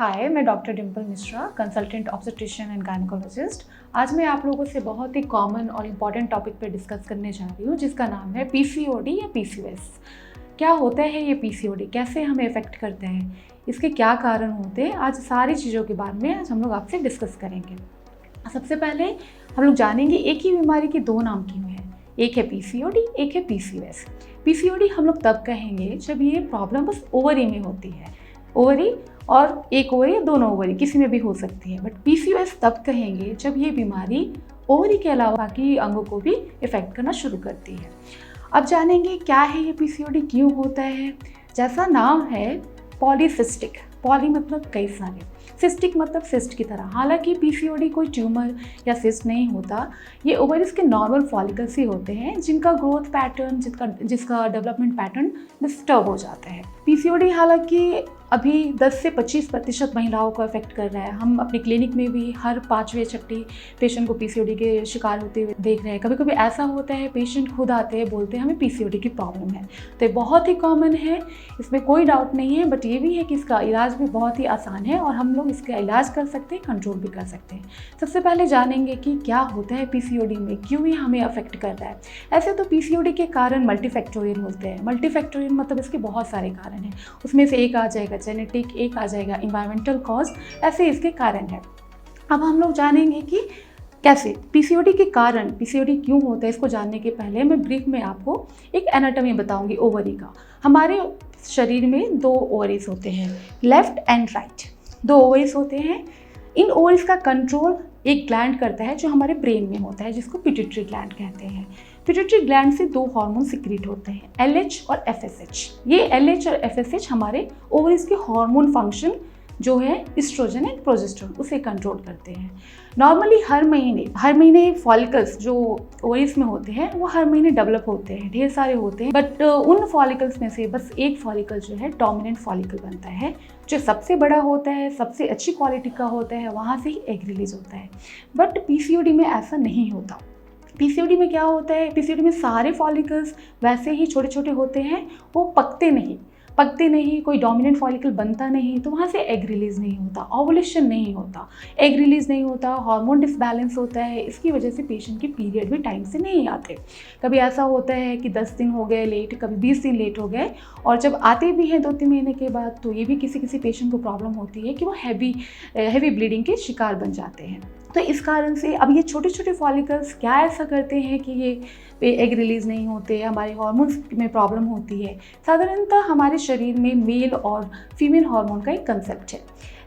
हाय, मैं doctor Dimple Mishra, consultant obstetrician and gynaecologist. आज मैं आप लोगों से बहुत ही कॉमन और इम्पॉर्टेंट टॉपिक पर डिस्कस करने जा रही हूँ, जिसका नाम है पीसीओडी या पीसीओएस। क्या होता है ये पीसीओडी, कैसे हमें अफेक्ट करता है, इसके क्या कारण होते हैं, आज सारी चीज़ों के बारे में आज हम लोग आपसे डिस्कस करेंगे। सबसे पहले हम लोग जानेंगे एक ही बीमारी के दो नाम क्यों हैं। एक है पीसीओडी, एक है पीसीओएस। पीसीओडी हम लोग तब कहेंगे जब ये प्रॉब्लम बस ओवरी में होती है, ओवरी और एक ओवरी या दोनों ओवरी किसी में भी हो सकती है। बट पीसीओएस तब कहेंगे जब ये बीमारी ओवरी के अलावा बाकी अंगों को भी इफेक्ट करना शुरू करती है। अब जानेंगे क्या है ये पीसीओडी, क्यों होता है। जैसा नाम है पॉलीसिस्टिक, पॉली मतलब कई सारे, सिस्टिक मतलब सिस्ट की तरह। हालांकि पीसीओडी कोई ट्यूमर या सिस्ट नहीं होता, ये ओवरीज के नॉर्मल फॉलिकल्स ही होते हैं जिनका ग्रोथ पैटर्न, जिसका डेवलपमेंट पैटर्न डिस्टर्ब हो जाता है। पीसीओडी हालांकि अभी 10 से 25% महिलाओं को अफेक्ट कर रहा है। हम अपनी क्लिनिक में भी हर 5वें-6 पेशेंट को पीसीओडी के शिकार होते हुए देख रहे हैं। कभी कभी ऐसा होता है पेशेंट खुद आते हैं, बोलते हैं हमें पीसीओडी की प्रॉब्लम है। तो ये बहुत ही कॉमन है, इसमें कोई डाउट नहीं है। बट ये भी है कि इसका इलाज भी बहुत ही आसान है और हम लोग इसका इलाज कर सकते हैं, कंट्रोल भी कर सकते हैं। सबसे पहले जानेंगे कि क्या होता है पीसीओडी में, क्यों ये हमें अफेक्ट कर रहा है। ऐसे तो पीसीओडी के कारण मल्टीफैक्टोरियल होते हैं। मल्टीफैक्टोरियल मतलब इसके बहुत सारे कारण हैं, उसमें से एक आ जाएगा जेनेटिक, एक आ जाएगा इन्वायरमेंटल कॉज, ऐसे इसके कारण है। अब हम लोग जानेंगे कि कैसे पीसीओडी के कारण, पीसीओडी क्यों होता है, इसको जानने के पहले मैं ब्रीफ में आपको एक एनाटॉमी बताऊंगी ओवरी का। हमारे शरीर में दो ओवरीज होते हैं, लेफ्ट एंड राइट, दो ओवरीज होते हैं। इन ओवरीज का कंट्रोल एक ग्लैंड करता है जो हमारे ब्रेन में होता है, जिसको पिट्यूटरी ग्लैंड कहते हैं। पिट्यूटरी ग्लैंड से दो हार्मोन सिक्रीट होते हैं, एलएच और एफएसएच। ये एलएच और एफएसएच हमारे ओवरीज के हार्मोन फंक्शन जो है एस्ट्रोजन एंड प्रोजेस्टेरोन, उसे कंट्रोल करते हैं। नॉर्मली हर महीने फॉलिकल्स जो ओवरीज में होते हैं वो हर महीने डेवलप होते हैं, ढेर सारे होते हैं। बट उन फॉलिकल्स में से बस एक फॉलिकल जो है डोमिनेंट फॉलिकल बनता है, जो सबसे बड़ा होता है, सबसे अच्छी क्वालिटी का होता है, वहाँ से ही एग रिलीज होता है। बट पीसीओडी में ऐसा नहीं होता। पीसीओडी में क्या होता है, पीसीओडी में सारे फॉलिकल्स वैसे ही छोटे छोटे होते हैं, वो पकते नहीं, कोई डोमिनेंट फॉलिकल बनता नहीं, तो वहाँ से एग रिलीज नहीं होता, ओवुलेशन नहीं होता, एग रिलीज नहीं होता, हार्मोन डिसबैलेंस होता है। इसकी वजह से पेशेंट के पीरियड भी टाइम से नहीं आते। कभी ऐसा होता है कि 10 दिन हो गए लेट, कभी 20 दिन लेट हो गए, और जब आते भी हैं 2-3 महीने के बाद, तो ये भी किसी पेशेंट को प्रॉब्लम होती है कि वो हैवी ब्लीडिंग के शिकार बन जाते हैं। तो इस कारण से अब ये छोटे छोटे फॉलिकल्स क्या ऐसा करते हैं कि ये एग रिलीज़ नहीं होते, हमारे हार्मोन्स में प्रॉब्लम होती है। साधारणतः हमारे शरीर में मेल और फीमेल हार्मोन का एक कंसेप्ट है।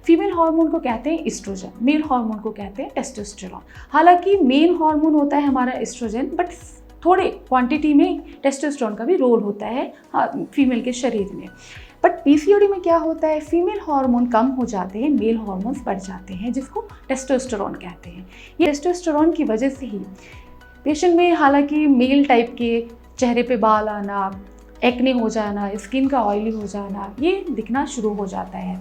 फीमेल हार्मोन को कहते हैं एस्ट्रोजन, मेल हार्मोन को कहते हैं टेस्टोस्टेरोन। हालांकि मेन हार्मोन होता है हमारा एस्ट्रोजन, बट थोड़े क्वांटिटी में टेस्टोस्टेरोन का भी रोल होता है फीमेल के शरीर में। बट पीसीओडी में क्या होता है, फीमेल हार्मोन कम हो जाते हैं, मेल हार्मोन्स बढ़ जाते हैं, जिसको टेस्टोस्टेरोन कहते हैं। ये टेस्टोस्टेरोन की वजह से ही पेशेंट में हालांकि मेल टाइप के चेहरे पे बाल आना, एक्ने हो जाना, स्किन का ऑयली हो जाना, ये दिखना शुरू हो जाता है।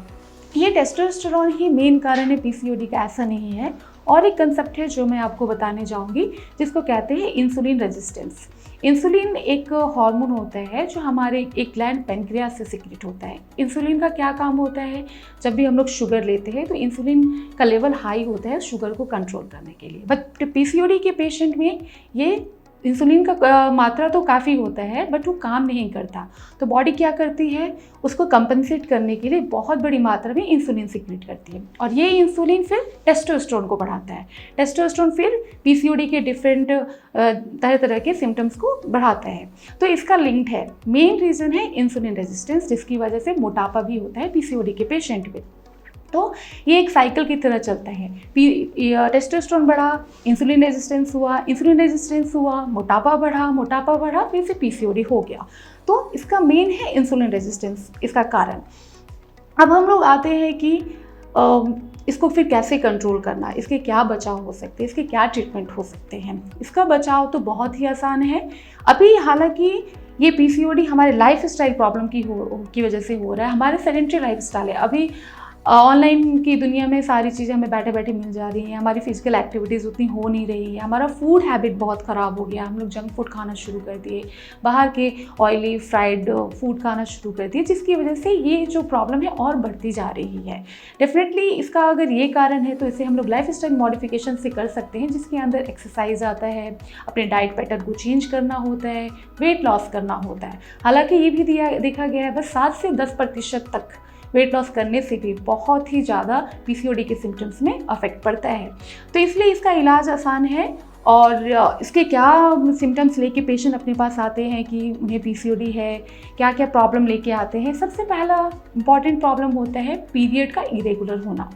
ये टेस्टोस्टेरोन ही मेन कारण है पीसीओडी का, ऐसा नहीं है। और एक कंसेप्ट है जो मैं आपको बताने जाऊंगी, जिसको कहते हैं इंसुलिन रेजिस्टेंस। इंसुलिन एक हार्मोन होता है जो हमारे एक ग्लैंड पेनक्रियास से सिक्रेट होता है। इंसुलिन का क्या काम होता है, जब भी हम लोग शुगर लेते हैं तो इंसुलिन का लेवल हाई होता है शुगर को कंट्रोल करने के लिए। बट पीसीओडी के पेशेंट में ये इंसुलिन का मात्रा तो काफ़ी होता है, बट वो काम नहीं करता। तो बॉडी क्या करती है, उसको कंपनसेट करने के लिए बहुत बड़ी मात्रा में इंसुलिन सिक्रेट करती है, और ये इंसुलिन फिर टेस्टोस्टेरोन को बढ़ाता है। टेस्टोस्टेरोन फिर पीसीओडी के डिफरेंट तरह तरह के सिम्टम्स को बढ़ाता है। तो इसका लिंक है, मेन रीज़न है इंसुलिन रेजिस्टेंस, जिसकी वजह से मोटापा भी होता है पीसीओडी के पेशेंट में। तो ये एक साइकिल की तरह चलता है, टेस्टोस्टेरोन बढ़ा, इंसुलिन रेजिस्टेंस हुआ, मोटापा बढ़ा, फिर से पीसीओडी हो गया। तो इसका मेन है इंसुलिन रेजिस्टेंस, इसका कारण। अब हम लोग आते हैं कि इसको फिर कैसे कंट्रोल करना, इसके क्या बचाव हो सकते हैं, इसके क्या ट्रीटमेंट हो सकते हैं। इसका बचाव तो बहुत ही आसान है। अभी हालांकि ये पीसीओडी हमारे लाइफस्टाइल प्रॉब्लम की वजह से हो रहा है, हमारे सेडेंटरी लाइफस्टाइल है। अभी ऑनलाइन की दुनिया में सारी चीज़ें हमें बैठे बैठे मिल जा रही हैं, हमारी फिजिकल एक्टिविटीज़ उतनी हो नहीं रही है, हमारा फूड हैबिट बहुत ख़राब हो गया, हम लोग जंक फूड खाना शुरू कर दिए, बाहर के ऑयली फ्राइड फूड खाना शुरू कर दिए, जिसकी वजह से ये जो प्रॉब्लम है और बढ़ती जा रही है। डेफिनेटली इसका अगर ये कारण है तो इसे हम लोग लाइफ स्टाइल मॉडिफिकेशन से कर सकते हैं, जिसके अंदर एक्सरसाइज आता है, अपने डाइट पैटर्न को चेंज करना होता है, वेट लॉस करना होता है। हालांकि ये भी देखा गया है बस 7 से 10% तक वेट लॉस करने से भी बहुत ही ज़्यादा पीसीओडी के सिम्टम्स में अफेक्ट पड़ता है। तो इसलिए इसका इलाज आसान है। और इसके क्या सिम्टम्स लेके पेशेंट अपने पास आते हैं कि उन्हें पीसीओडी है, क्या क्या प्रॉब्लम लेके आते हैं। सबसे पहला इंपॉर्टेंट प्रॉब्लम होता है पीरियड का इरेगुलर होना।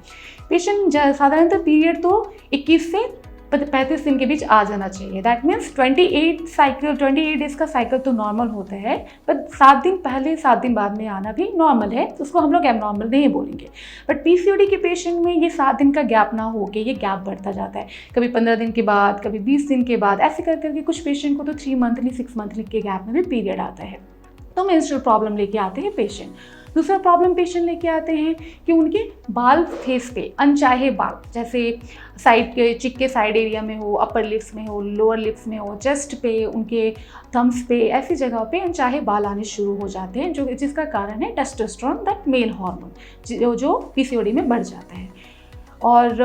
पेशेंट साधारणतः पीरियड तो 21 से 35 दिन के बीच आ जाना चाहिए। दैट मीन्स 28 डेज का साइकिल तो नॉर्मल होता है, बट 7 दिन पहले 7 दिन बाद में आना भी नॉर्मल है, तो उसको हम लोग एबनॉर्मल नहीं बोलेंगे। बट पीसीओडी के पेशेंट में ये 7 दिन का गैप ना हो के ये गैप बढ़ता जाता है, कभी 15 दिन के बाद, कभी 20 दिन के बाद, ऐसे कर करके कुछ पेशेंट को तो 3 मंथली 6 मंथली के गैप में भी पीरियड आता है। तो मेंस्ट्रुअल प्रॉब्लम लेके आते हैं पेशेंट। दूसरा प्रॉब्लम पेशेंट लेके आते हैं कि उनके बाल फेस पे अनचाहे बाल, जैसे साइड के चिक के साइड एरिया में हो, अपर लिप्स में हो, लोअर लिप्स में हो, चेस्ट पे, उनके थम्स पे, ऐसी जगह पे अनचाहे बाल आने शुरू हो जाते हैं, जिसका कारण है टेस्टोस्टेरोन, दैट मेल हार्मोन, जो पीसीओडी में बढ़ जाता है। और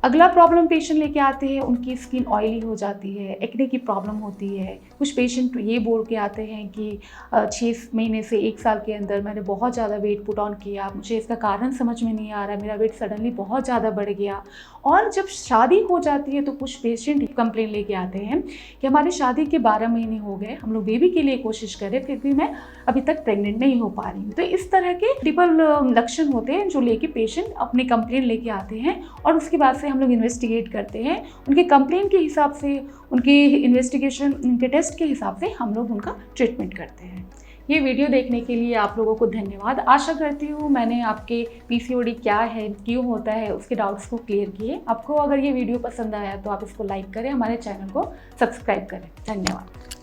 अगला प्रॉब्लम पेशेंट लेके आते हैं, उनकी स्किन ऑयली हो जाती है, एक्ने की प्रॉब्लम होती है। कुछ पेशेंट ये बोल के आते हैं कि 6 महीने से 1 साल के अंदर मैंने बहुत ज़्यादा वेट पुट ऑन किया, मुझे इसका कारण समझ में नहीं आ रहा, मेरा वेट सडनली बहुत ज़्यादा बढ़ गया। और जब शादी हो जाती है तो कुछ पेशेंट कंप्लेन लेके आते हैं कि हमारी शादी के 12 महीने हो गए, हम लोग बेबी के लिए कोशिश करें, फिर भी मैं अभी तक प्रेग्नेंट नहीं हो पा रही हूँ। तो इस तरह के ट्रिपल लक्षण होते हैं जो लेके पेशेंट अपने कंप्लेन लेके आते हैं, और उसके बाद से हम लोग इन्वेस्टिगेट करते हैं। उनके कंप्लेन के हिसाब से, उनके इन्वेस्टिगेशन, उनके टेस्ट के हिसाब से हम लोग उनका ट्रीटमेंट करते हैं। ये वीडियो देखने के लिए आप लोगों को धन्यवाद। आशा करती हूँ मैंने आपके पीसीओडी क्या है, क्यों होता है, उसके डाउट्स को क्लियर किए। आपको अगर ये वीडियो पसंद आया तो आप इसको लाइक करें, हमारे चैनल को सब्सक्राइब करें। धन्यवाद।